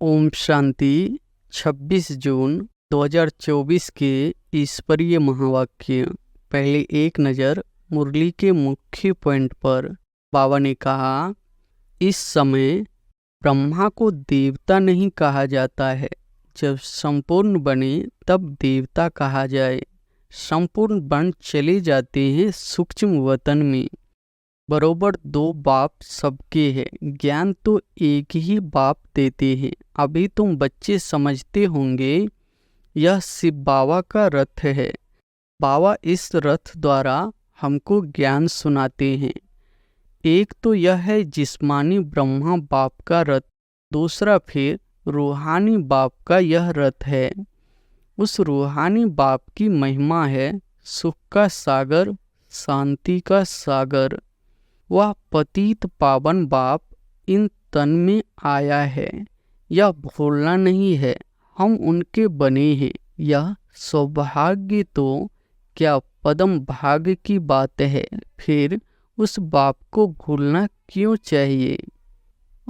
ओम शांति। 26 जून 2024 के ईश्वरीय महावाक्य। पहले एक नज़र मुरली के मुख्य पॉइंट पर। बाबा ने कहा, इस समय ब्रह्मा को देवता नहीं कहा जाता है। जब संपूर्ण बने तब देवता कहा जाए। संपूर्ण बन चले जाते हैं सूक्ष्म वतन में। बरोबर दो बाप सबके हैं। ज्ञान तो एक ही बाप देते हैं। अभी तुम बच्चे समझते होंगे यह शिव बाबा का रथ है। बाबा इस रथ द्वारा हमको ज्ञान सुनाते हैं। एक तो यह है जिस्मानी ब्रह्मा बाप का रथ, दूसरा फिर रूहानी बाप का यह रथ है। उस रूहानी बाप की महिमा है सुख का सागर, शांति का सागर। वह पतित पावन बाप इन तन में आया है। यह भूलना नहीं है, हम उनके बने हैं। यह सौभाग्य तो क्या पदम भाग्य की बात है। फिर उस बाप को भूलना क्यों चाहिए।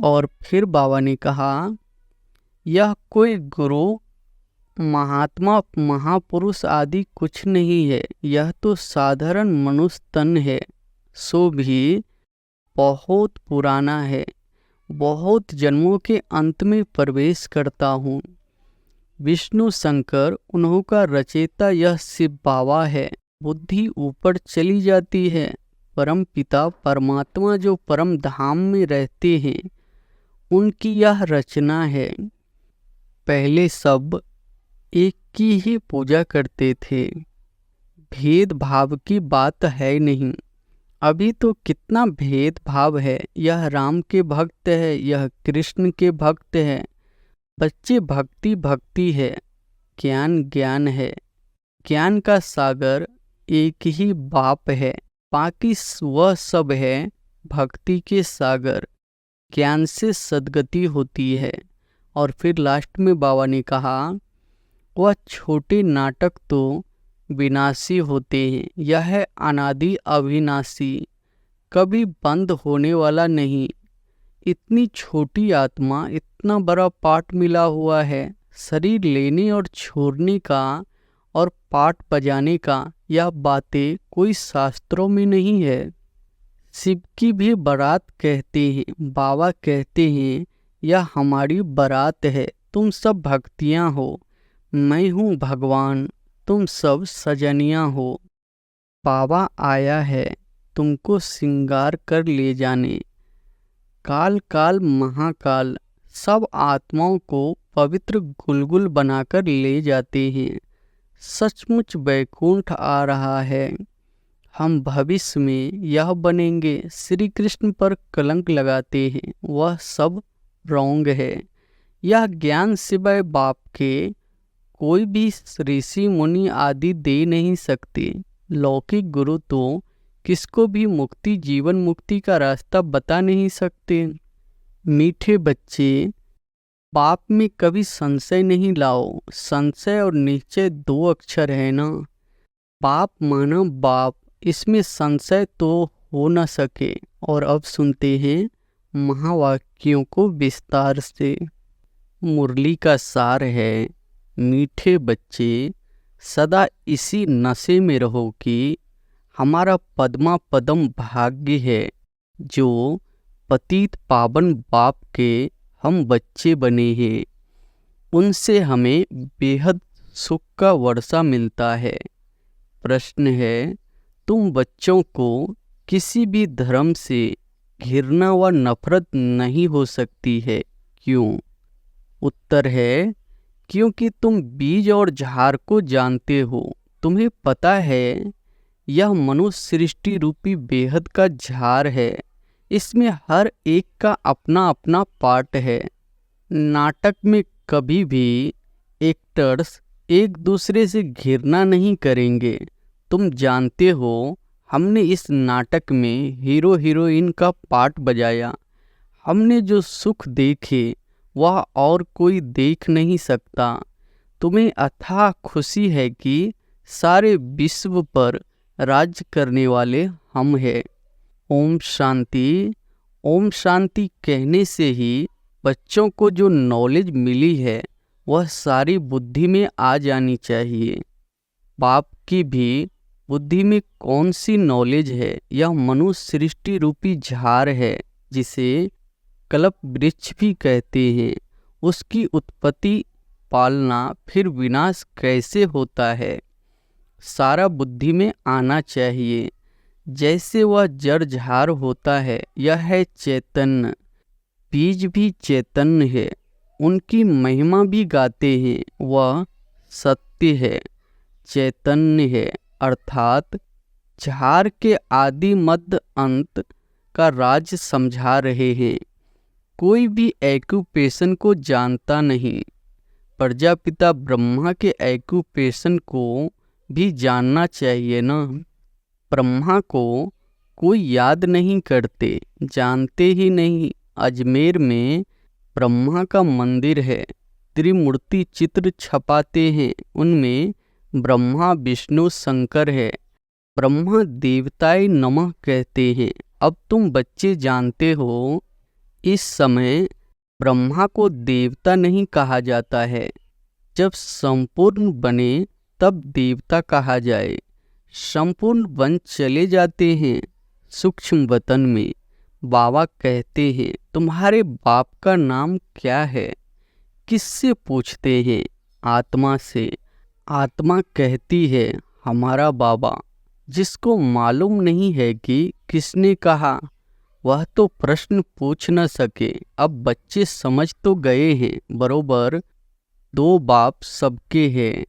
और फिर बाबा ने कहा, यह कोई गुरु महात्मा महापुरुष आदि कुछ नहीं है। यह तो साधारण मनुष्य तन है, सो भी बहुत पुराना है। बहुत जन्मों के अंत में प्रवेश करता हूँ। विष्णु शंकर उन्हों का रचेता यह शिव बाबा है। बुद्धि ऊपर चली जाती है। परम पिता परमात्मा जो परम धाम में रहते हैं, उनकी यह रचना है। पहले सब एक की ही पूजा करते थे। भेदभाव की बात है नहीं। अभी तो कितना भेदभाव है। यह राम के भक्त है, यह कृष्ण के भक्त है। बच्चे भक्ति भक्ति है, ज्ञान ज्ञान है। ज्ञान का सागर एक ही बाप है। बाकी वह सब है भक्ति के सागर। ज्ञान से सद्गति होती है। और फिर लास्ट में बाबा ने कहा, वह छोटे नाटक तो विनाशी होते हैं। यह है अनादि अविनाशी, कभी बंद होने वाला नहीं। इतनी छोटी आत्मा, इतना बड़ा पाठ मिला हुआ है। शरीर लेने और छोड़ने का और पाठ बजाने का, यह बातें कोई शास्त्रों में नहीं है। शिव की भी बारात कहते हैं। बाबा कहते हैं, यह हमारी बारात है। तुम सब भक्तियाँ हो, मैं हूँ भगवान, तुम सब सजनियाँ हो। बाबा आया है तुमको श्रृंगार कर ले जाने। काल काल महाकाल सब आत्माओं को पवित्र गुलगुल बनाकर ले जाते हैं। सचमुच वैकुंठ आ रहा है। हम भविष्य में यह बनेंगे। श्री कृष्ण पर कलंक लगाते हैं, वह सब रॉन्ग है। यह ज्ञान सिवाय बाप के कोई भी ऋषि मुनि आदि दे नहीं सकते। लौकिक गुरु तो किसको भी मुक्ति, जीवन मुक्ति का रास्ता बता नहीं सकते। मीठे बच्चे, बाप में कभी संशय नहीं लाओ। संशय और निश्चय दो अक्षर है ना। बाप माना बाप, इसमें संशय तो हो न सके। और अब सुनते हैं महावाक्यों को विस्तार से। मुरली का सार है, मीठे बच्चे सदा इसी नशे में रहो कि हमारा पद्मा पदम भाग्य है। जो पतित पावन बाप के हम बच्चे बने हैं, उनसे हमें बेहद सुख का वर्षा मिलता है। प्रश्न है, तुम बच्चों को किसी भी धर्म से घृणा व नफरत नहीं हो सकती है, क्यों? उत्तर है, क्योंकि तुम बीज और झाड़ को जानते हो। तुम्हें पता है यह मनुष्य सृष्टि रूपी बेहद का झाड़ है। इसमें हर एक का अपना अपना पार्ट है। नाटक में कभी भी एक्टर्स एक दूसरे से घृणा नहीं करेंगे। तुम जानते हो, हमने इस नाटक में हीरो हीरोइन का पार्ट बजाया। हमने जो सुख देखे वह और कोई देख नहीं सकता। तुम्हें अथाह खुशी है कि सारे विश्व पर राज्य करने वाले हम हैं। ओम शांति। ओम शांति कहने से ही बच्चों को जो नॉलेज मिली है वह सारी बुद्धि में आ जानी चाहिए। बाप की भी बुद्धि में कौन सी नॉलेज है? यह मनुष्य सृष्टि रूपी झार है जिसे कल्प वृक्ष भी कहते हैं। उसकी उत्पत्ति, पालना, फिर विनाश कैसे होता है, सारा बुद्धि में आना चाहिए। जैसे वह जड़ झार होता है, यह है चैतन्य। बीज भी चैतन्य है, उनकी महिमा भी गाते हैं। वह सत्य है, चैतन्य है, अर्थात झार के आदि मध्य अंत का राज समझा रहे हैं। कोई भी एक्यूपेशन को जानता नहीं। प्रजापिता ब्रह्मा के एक्यूपेशन को भी जानना चाहिए ना। ब्रह्मा को कोई याद नहीं करते, जानते ही नहीं। अजमेर में ब्रह्मा का मंदिर है, त्रिमूर्ति चित्र छपाते हैं, उनमें ब्रह्मा, विष्णु, शंकर है। ब्रह्मा देवताय नमः कहते हैं। अब तुम बच्चे जानते हो, इस समय ब्रह्मा को देवता नहीं कहा जाता है। जब संपूर्ण बने तब देवता कहा जाए। संपूर्ण बन चले जाते हैं सूक्ष्म वतन में। बाबा कहते हैं, तुम्हारे बाप का नाम क्या है? किससे पूछते हैं? आत्मा से। आत्मा कहती है, हमारा बाबा। जिसको मालूम नहीं है कि किसने कहा, वह तो प्रश्न पूछ न सके। अब बच्चे समझ तो गए हैं, बरोबर। दो बाप सबके हैं,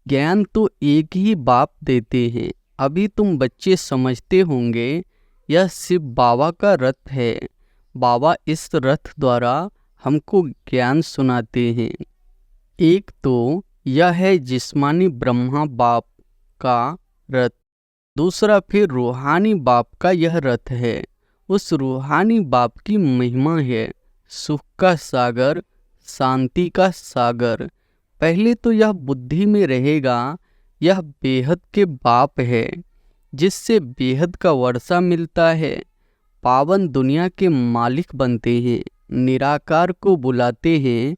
ज्ञान तो एक ही बाप देते हैं। अभी तुम बच्चे समझते होंगे, यह शिव बाबा का रथ है। बाबा इस रथ द्वारा हमको ज्ञान सुनाते हैं। एक तो यह है जिस्मानी ब्रह्मा बाप का रथ, दूसरा फिर रूहानी बाप का यह रथ है। उस रूहानी बाप की महिमा है सुख का सागर, शांति का सागर। पहले तो यह बुद्धि में रहेगा। यह बेहद के बाप है, जिससे बेहद का वर्षा मिलता है। पावन दुनिया के मालिक बनते हैं। निराकार को बुलाते हैं,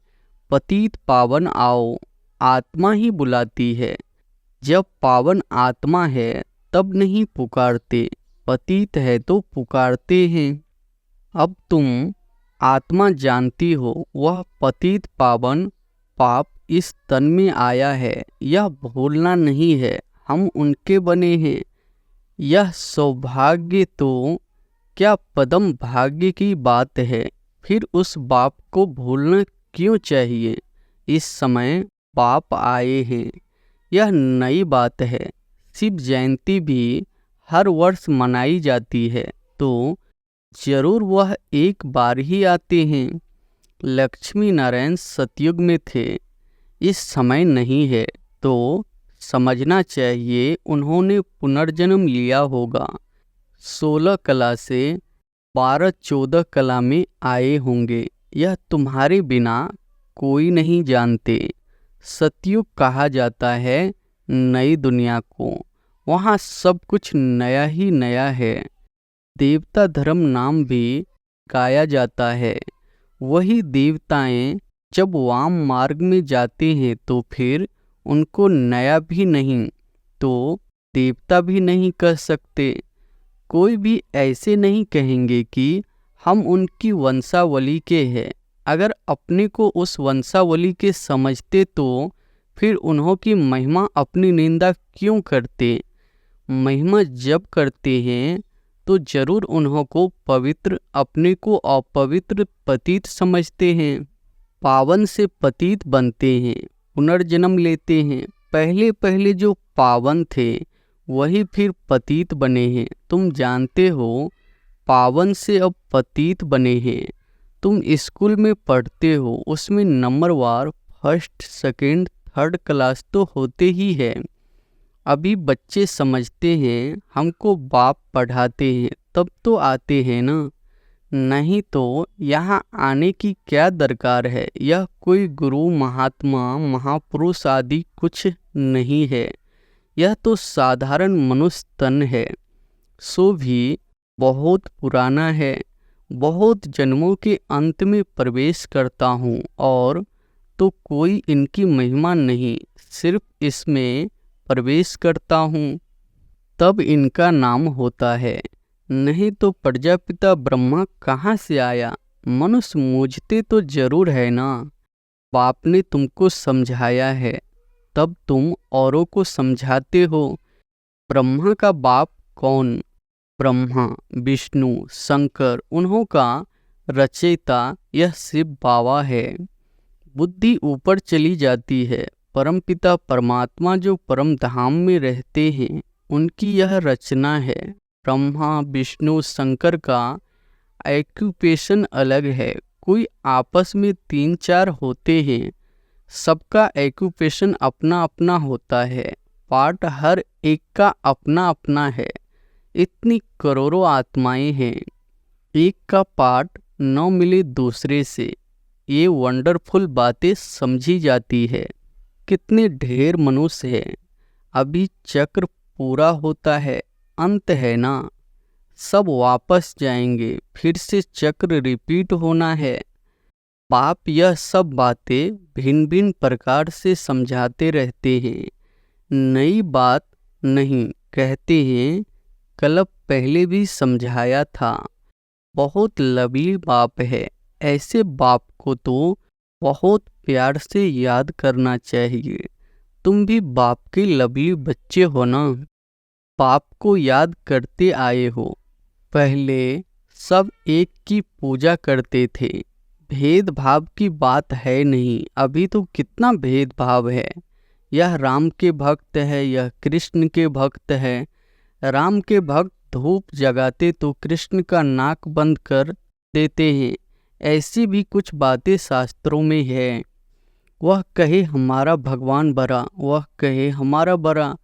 पतित पावन आओ। आत्मा ही बुलाती है। जब पावन आत्मा है तब नहीं पुकारते, पतित है तो पुकारते हैं। अब तुम आत्मा जानती हो, वह पतित पावन पाप इस तन में आया है। यह भूलना नहीं है, हम उनके बने हैं। यह सौभाग्य तो क्या पदम भाग्य की बात है। फिर उस बाप को भूलना क्यों चाहिए? इस समय बाप आए हैं, यह नई बात है। शिव जयंती भी हर वर्ष मनाई जाती है, तो जरूर वह एक बार ही आते हैं। लक्ष्मी नारायण सतयुग में थे, इस समय नहीं है, तो समझना चाहिए उन्होंने पुनर्जन्म लिया होगा। 16 कला से 12-14 कला में आए होंगे। यह तुम्हारे बिना कोई नहीं जानते। सतयुग कहा जाता है नई दुनिया को, वहाँ सब कुछ नया ही नया है। देवता धर्म नाम भी गाया जाता है। वही देवताएं जब वाम मार्ग में जाते हैं तो फिर उनको नया भी नहीं तो देवता भी नहीं कह सकते। कोई भी ऐसे नहीं कहेंगे कि हम उनकी वंशावली के हैं। अगर अपने को उस वंशावली के समझते तो फिर उन्हों की महिमा अपनी निंदा क्यों करते? महिमा जब करते हैं तो जरूर उन्हों को पवित्र, अपने को अपवित्र, पतित समझते हैं। पावन से पतित बनते हैं, पुनर्जन्म लेते हैं। पहले पहले जो पावन थे वही फिर पतित बने हैं। तुम जानते हो, पावन से अब पतित बने हैं। तुम स्कूल में पढ़ते हो, उसमें नंबरवार फर्स्ट, सेकंड, थर्ड क्लास तो होते ही है। अभी बच्चे समझते हैं, हमको बाप पढ़ाते हैं तब तो आते हैं ना, नहीं तो यहाँ आने की क्या दरकार है। यह कोई गुरु, महात्मा, महापुरुष आदि कुछ नहीं है। यह तो साधारण मनुष्य तन है, सो भी बहुत पुराना है। बहुत जन्मों के अंत में प्रवेश करता हूँ और तो कोई इनकी महिमा नहीं, सिर्फ इसमें प्रवेश करता हूँ तब इनका नाम होता है। नहीं तो प्रजापिता ब्रह्मा कहाँ से आया? मनुष्य मूझते तो जरूर है ना। बाप ने तुमको समझाया है तब तुम औरों को समझाते हो। ब्रह्मा का बाप कौन? ब्रह्मा, विष्णु, शंकर, उन्हों का रचयिता यह शिव बाबा है। बुद्धि ऊपर चली जाती है। परमपिता परमात्मा जो परम धाम में रहते हैं उनकी यह रचना है। ब्रह्मा, विष्णु, शंकर का एक्यूपेशन अलग है। कोई आपस में 3-4 होते हैं, सबका एक्यूपेशन अपना अपना होता है, पार्ट हर एक का अपना अपना है। इतनी करोड़ों आत्माएं हैं, एक का पार्ट न मिले दूसरे से, ये वंडरफुल बातें समझी जाती है। कितने ढेर मनुष्य हैं, अभी चक्र पूरा होता है, अंत है ना, सब वापस जाएंगे, फिर से चक्र रिपीट होना है। बाप यह सब बातें भिन्न भिन्न प्रकार से समझाते रहते हैं, नई बात नहीं कहते हैं। कल पहले भी समझाया था। बहुत लबी बाप है, ऐसे बाप को तो बहुत प्यार से याद करना चाहिए। तुम भी बाप के लबली बच्चे हो ना, बाप को याद करते आए हो। पहले सब एक की पूजा करते थे, भेदभाव की बात है नहीं। अभी तो कितना भेदभाव है, यह राम के भक्त है, यह कृष्ण के भक्त है। राम के भक्त धूप जगाते तो कृष्ण का नाक बंद कर देते हैं। ऐसी भी कुछ बातें शास्त्रों में है। वह कहे हमारा भगवान बड़ा, वह कहे हमारा बड़ा,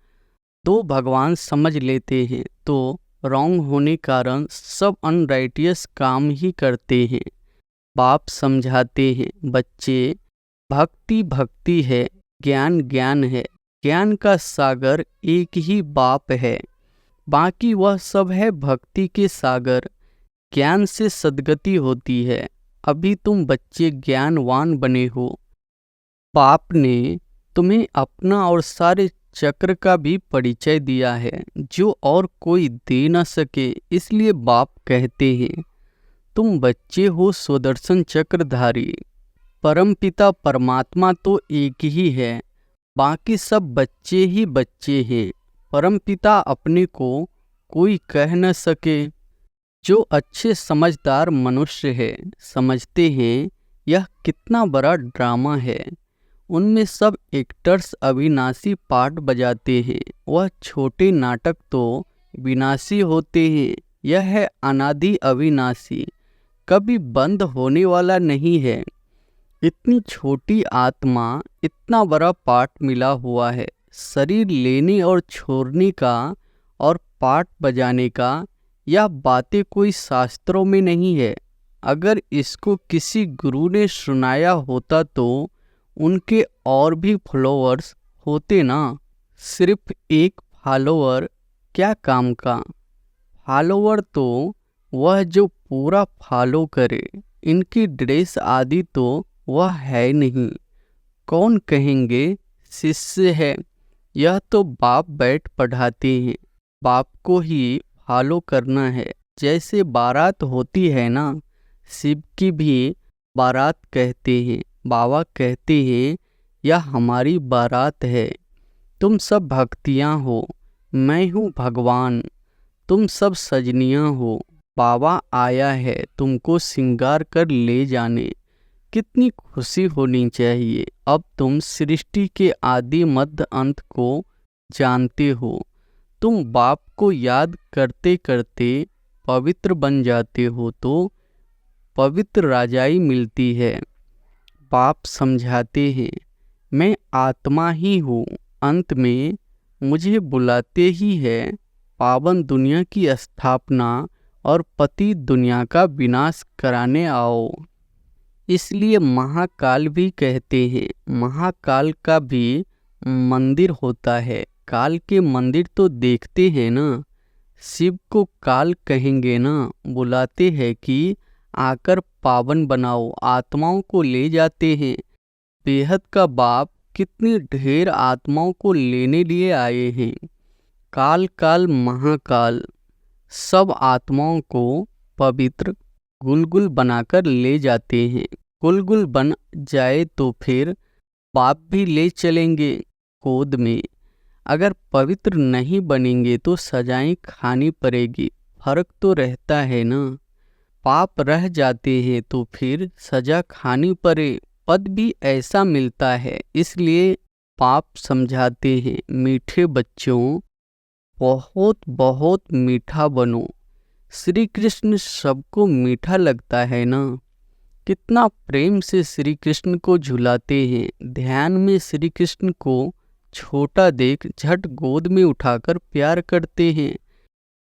दो भगवान समझ लेते हैं तो रॉन्ग होने कारण सब अनराइटियस काम ही करते हैं। बाप समझाते हैं, बच्चे भक्ति भक्ति है, ज्ञान ज्ञान है। ज्ञान का सागर एक ही बाप है, बाकी वह सब है भक्ति के सागर। ज्ञान से सद्गति होती है। अभी तुम बच्चे ज्ञानवान बने हो। बाप ने तुम्हें अपना और सारे चक्र का भी परिचय दिया है जो और कोई दे न सके। इसलिए बाप कहते हैं तुम बच्चे हो सुदर्शन चक्रधारी। परमपिता परमात्मा तो एक ही है, बाकी सब बच्चे ही बच्चे हैं। परमपिता अपने को कोई कह न सके। जो अच्छे समझदार मनुष्य है समझते हैं यह कितना बड़ा ड्रामा है। उनमें सब एक्टर्स अविनाशी पार्ट बजाते हैं। वह छोटे नाटक तो विनाशी होते हैं। यह है अनादि अविनाशी, कभी बंद होने वाला नहीं है। इतनी छोटी आत्मा, इतना बड़ा पार्ट मिला हुआ है। शरीर लेने और छोड़ने का और पार्ट बजाने का, यह बातें कोई शास्त्रों में नहीं है। अगर इसको किसी गुरु ने सुनाया होता तो उनके और भी फॉलोअर्स होते ना। सिर्फ एक फॉलोअर क्या काम का? फॉलोअर तो वह जो पूरा फॉलो करे। इनकी ड्रेस आदि तो वह है नहीं। कौन कहेंगे शिष्य है? यह तो बाप बैठ पढ़ाते हैं, बाप को ही फॉलो करना है। जैसे बारात होती है ना, शिव की भी बारात कहते हैं। बाबा कहते हैं यह हमारी बारात है। तुम सब भक्तियाँ हो, मैं हूँ भगवान, तुम सब सजनियाँ हो। बाबा आया है तुमको श्रृंगार कर ले जाने। कितनी खुशी होनी चाहिए। अब तुम सृष्टि के आदि मध्य अंत को जानते हो। तुम बाप को याद करते करते पवित्र बन जाते हो तो पवित्र राजाई मिलती है। बाप समझाते हैं मैं आत्मा ही हूँ। अंत में मुझे बुलाते ही है पावन दुनिया की स्थापना और पति दुनिया का विनाश कराने आओ। इसलिए महाकाल भी कहते हैं। महाकाल का भी मंदिर होता है। काल के मंदिर तो देखते हैं ना। शिव को काल कहेंगे ना। बुलाते हैं कि आकर पावन बनाओ, आत्माओं को ले जाते हैं। बेहद का बाप कितनी ढेर आत्माओं को लेने लिए आए हैं। काल काल महाकाल सब आत्माओं को पवित्र गुलगुल बनाकर ले जाते हैं। गुलगुल बन जाए तो फिर बाप भी ले चलेंगे गोद में। अगर पवित्र नहीं बनेंगे तो सजाएं खानी पड़ेगी। फर्क तो रहता है ना। पाप रह जाते हैं तो फिर सजा खानी पड़े। पद भी ऐसा मिलता है, इसलिए पाप समझाते हैं। मीठे बच्चों, बहुत बहुत मीठा बनो। श्री कृष्ण सबको मीठा लगता है ना। कितना प्रेम से श्री कृष्ण को झुलाते हैं। ध्यान में श्री कृष्ण को छोटा देख झट गोद में उठाकर प्यार करते हैं।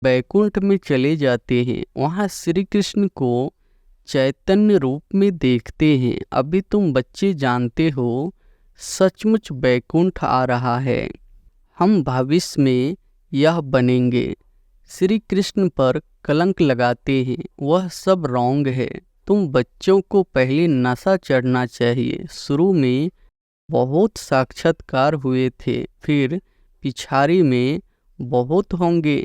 बैकुंठ में चले जाते हैं, वहाँ श्री कृष्ण को चैतन्य रूप में देखते हैं। अभी तुम बच्चे जानते हो सचमुच बैकुंठ आ रहा है। हम भविष्य में यह बनेंगे। श्री कृष्ण पर कलंक लगाते हैं, वह सब रॉन्ग है। तुम बच्चों को पहले नशा चढ़ना चाहिए। शुरू में बहुत साक्षात्कार हुए थे, फिर पिछाड़ी में बहुत होंगे।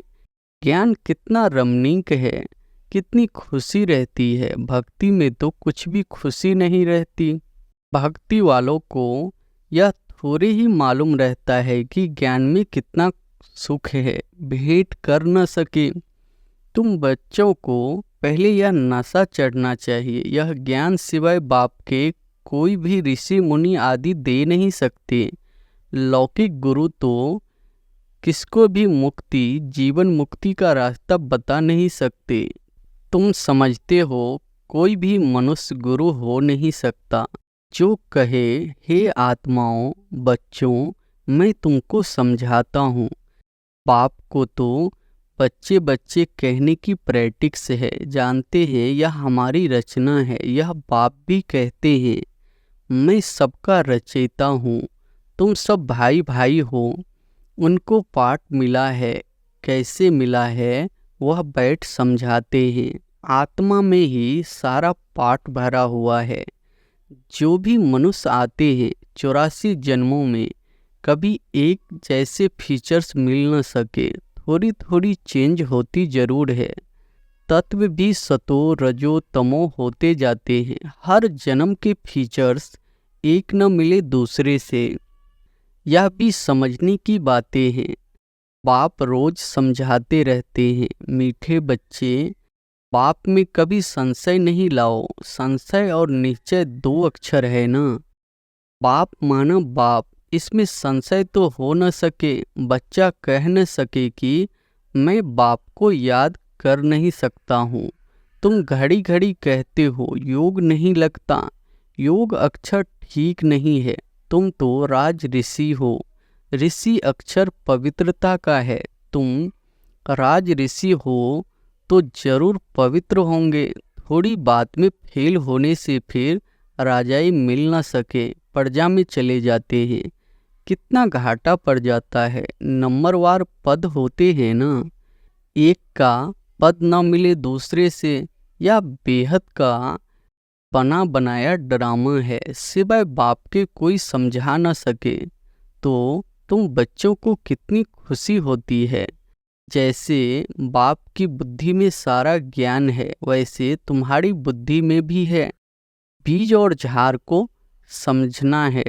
ज्ञान कितना रमणीक है, कितनी खुशी रहती है। भक्ति में तो कुछ भी खुशी नहीं रहती। भक्ति वालों को यह थोड़े ही मालूम रहता है कि ज्ञान में कितना सुख है, भेंट कर न सके। तुम बच्चों को पहले यह नशा चढ़ना चाहिए। यह ज्ञान सिवाय बाप के कोई भी ऋषि मुनि आदि दे नहीं सकते। लौकिक गुरु तो किसको भी मुक्ति, जीवन मुक्ति का रास्ता बता नहीं सकते। तुम समझते हो कोई भी मनुष्य गुरु हो नहीं सकता जो कहे हे आत्माओं, बच्चों, मैं तुमको समझाता हूँ। बाप को तो बच्चे बच्चे कहने की प्रैक्टिस है। जानते हैं यह हमारी रचना है। यह बाप भी कहते हैं मैं सबका रचयिता हूँ, तुम सब भाई भाई हो। उनको पाठ मिला है, कैसे मिला है वह बैठ समझाते हैं। आत्मा में ही सारा पाठ भरा हुआ है। जो भी मनुष्य आते हैं 84 जन्मों में, कभी एक जैसे फीचर्स मिल न सके। थोड़ी थोड़ी चेंज होती जरूर है। तत्व भी सतो रजो तमो होते जाते हैं। हर जन्म के फीचर्स एक न मिले दूसरे से। यह भी समझने की बातें हैं। बाप रोज समझाते रहते हैं, मीठे बच्चे, बाप में कभी संशय नहीं लाओ। संशय और निश्चय 2 अक्षर है ना। बाप माना बाप, इसमें संशय तो हो न सके। बच्चा कह न सके कि मैं बाप को याद कर नहीं सकता हूँ। तुम घड़ी घड़ी कहते हो योग नहीं लगता। योग अक्षर ठीक नहीं है। तुम तो राज ऋषि हो। ऋषि अक्षर पवित्रता का है। तुम राज ऋषि हो तो जरूर पवित्र होंगे। थोड़ी बात में फेल होने से फिर राजाई मिल न सके, प्रजा में चले जाते हैं। कितना घाटा पड़ जाता है। नंबरवार पद होते हैं ना। एक का पद न मिले दूसरे से, या बेहद का बना बनाया ड्रामा है। सिवाय बाप के कोई समझा न सके तो तुम बच्चों को कितनी खुशी होती है। जैसे बाप की बुद्धि में सारा ज्ञान है, वैसे तुम्हारी बुद्धि में भी है। बीज और झाड़ को समझना है।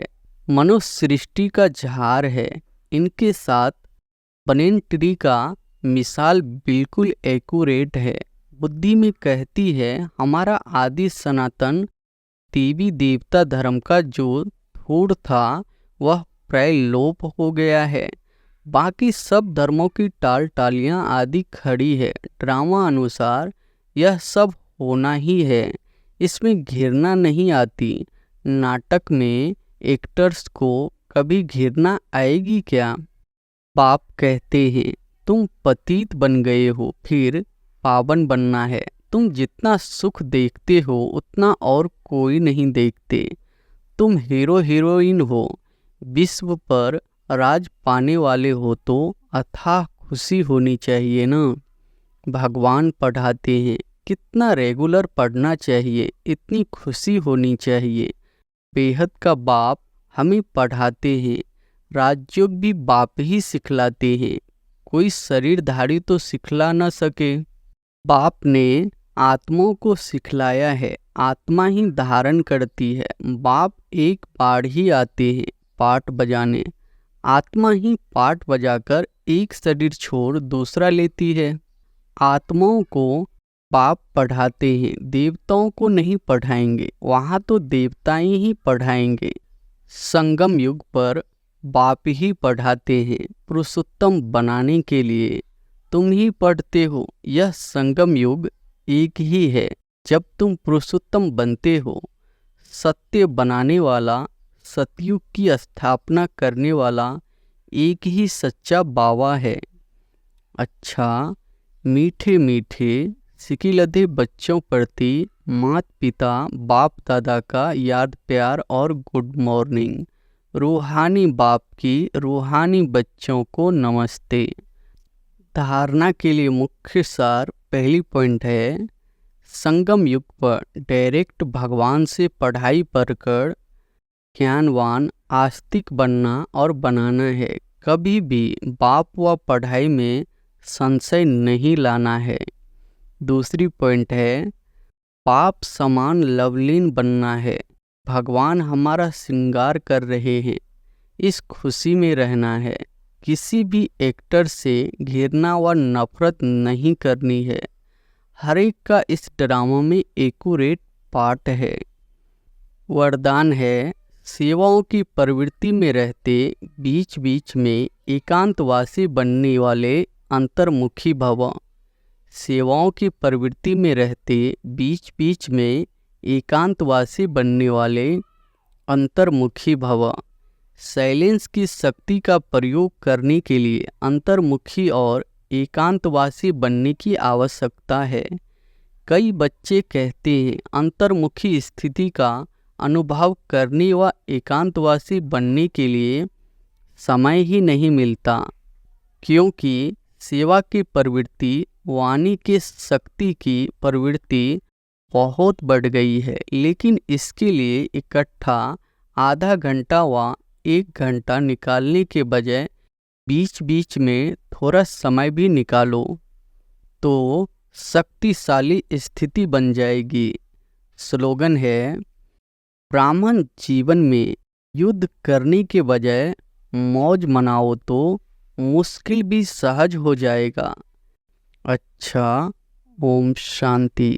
मनुष्य सृष्टि का झाड़ है। इनके साथ बनेन ट्री का मिसाल बिल्कुल एक्यूरेट है। बुद्धि में कहती है हमारा आदि सनातन देवी देवता धर्म का जो थोड़ था वह प्राय लोप हो गया है। बाकी सब धर्मों की टाल टालियाँ आदि खड़ी है। ड्रामा अनुसार यह सब होना ही है। इसमें घृणा नहीं आती। नाटक में एक्टर्स को कभी घृणा आएगी क्या? बाप कहते हैं तुम पतित बन गए हो, फिर पावन बनना है। तुम जितना सुख देखते हो उतना और कोई नहीं देखते। तुम हीरो हीरोइन हो, विश्व पर राज पाने वाले हो तो अथाह खुशी होनी चाहिए ना। भगवान पढ़ाते हैं कितना रेगुलर पढ़ना चाहिए, इतनी खुशी होनी चाहिए। बेहद का बाप हमें पढ़ाते हैं, राजयोग भी बाप ही सिखलाते हैं, कोई शरीरधारी तो सिखला न सके। बाप ने आत्माओं को सिखलाया है, आत्मा ही धारण करती है। बाप एक बार ही आते हैं पाठ बजाने, आत्मा ही पाठ बजाकर एक शरीर छोड़ दूसरा लेती है। आत्माओं को बाप पढ़ाते हैं, देवताओं को नहीं पढ़ाएंगे, वहाँ तो देवताएं ही पढ़ाएंगे। संगम युग पर बाप ही पढ़ाते हैं, पुरुषोत्तम बनाने के लिए तुम ही पढ़ते हो। यह संगम युग एक ही है जब तुम पुरुषोत्तम बनते हो। सत्य बनाने वाला, सतयुग की स्थापना करने वाला एक ही सच्चा बाबा है। अच्छा, मीठे मीठे सिकिलधे बच्चों प्रति माता पिता बाप दादा का याद प्यार और गुड मॉर्निंग। रूहानी बाप की रूहानी बच्चों को नमस्ते। धारणा के लिए मुख्य सार पहली पॉइंट है, संगम युग पर डायरेक्ट भगवान से पढ़ाई पढ़कर ज्ञानवान आस्तिक बनना और बनाना है। कभी भी बाप व पढ़ाई में संशय नहीं लाना है। दूसरी पॉइंट है, पाप समान लवलीन बनना है। भगवान हमारा श्रृंगार कर रहे हैं, इस खुशी में रहना है। किसी भी एक्टर से घृणा व नफरत नहीं करनी है। हर एक का इस ड्रामा में एक्यूरेट पार्ट है। वरदान है, सेवाओं की प्रवृत्ति में रहते बीच बीच में एकांतवासी बनने वाले अंतर्मुखी भव। सेवाओं की प्रवृत्ति में रहते बीच बीच में एकांतवासी बनने वाले अंतर्मुखी भव। साइलेंस की शक्ति का प्रयोग करने के लिए अंतर्मुखी और एकांतवासी बनने की आवश्यकता है। कई बच्चे कहते हैं अंतर्मुखी स्थिति का अनुभव करने व एकांतवासी बनने के लिए समय ही नहीं मिलता, क्योंकि सेवा की प्रवृत्ति, वाणी के शक्ति की प्रवृत्ति बहुत बढ़ गई है। लेकिन इसके लिए इकट्ठा आधा घंटा व 1 घंटा निकालने के बजाय बीच बीच में थोड़ा समय भी निकालो तो शक्तिशाली स्थिति बन जाएगी। स्लोगन है, ब्राह्मण जीवन में युद्ध करने के बजाय मौज मनाओ तो मुश्किल भी सहज हो जाएगा। अच्छा, ओम शांति।